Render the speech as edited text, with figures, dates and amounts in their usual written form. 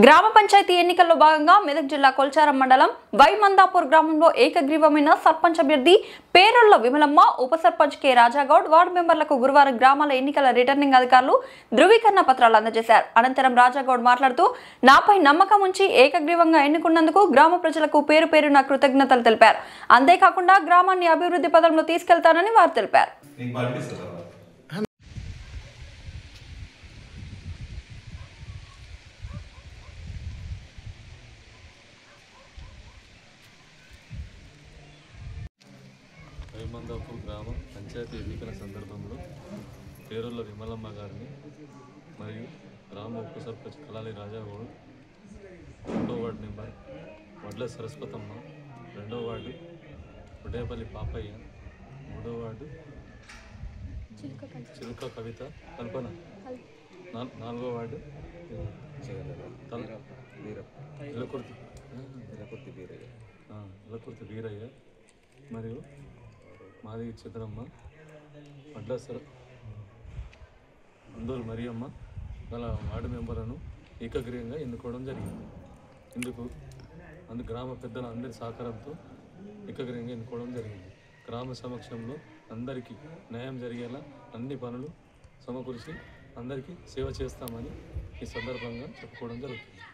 గ్రామ పంచాయతీ ఎన్నికల్లో భాగంగా మెదక్ జిల్లా కొల్చారం మండలం వైమందాపూర్ గ్రామంలో ఏకగ్రీవమైన సర్పంచ్ అభ్యర్థి పేరుళ్ల విమలమ్మ, ఉప సర్పంచ్ కె రాజాగౌడ్, వార్డు మెంబర్లకు గురువారం గ్రామాల ఎన్నికల రిటర్నింగ్ అధికారులు ధృవీకరణ పత్రాలు అందజేశారు. అనంతరం రాజాగౌడ్ మాట్లాడుతూ నాపై నమ్మకం ఉంచి ఏకగ్రీవంగా ఎన్నుకున్నందుకు గ్రామ ప్రజలకు పేరు పేరున కృతజ్ఞతలు తెలిపారు. అంతేకాకుండా గ్రామాన్ని అభివృద్ధి పదంలో తీసుకెళ్తానని వారు తెలిపారు. వైమందాపూర్ గ్రామ పంచాయతీ ఎన్నికల సందర్భంలో పేరుళ్ల విమలమ్మ గారిని మరియు గ్రామ ఉప సర్పంచ్ కలాలి రాజాగౌడ్, 2వ వార్డు మెంబర్ వడ్ల సరస్వతమ్మ, 2వ వార్డు ఉడేపల్లి పాపయ్య, 3వ వార్డు చిలుక కవిత కల్పన, 4వ వార్డు ఇలకుర్తి వీరయ్య మరియు మాది చిత్రమ్మ, వడ్ల అందోలు మరియమ్మ గల వార్డు మెంబర్లను ఏకగ్రీవంగా ఎన్నుకోవడం జరిగింది. గ్రామ పెద్దల అందరి సహకారంతో ఏకగ్రీవంగా ఎన్నుకోవడం జరిగింది. గ్రామ సమక్షంలో అందరికీ న్యాయం జరిగేలా అన్ని పనులు సమకూర్చి అందరికీ సేవ చేస్తామని ఈ సందర్భంగా చెప్పుకోవడం జరుగుతుంది.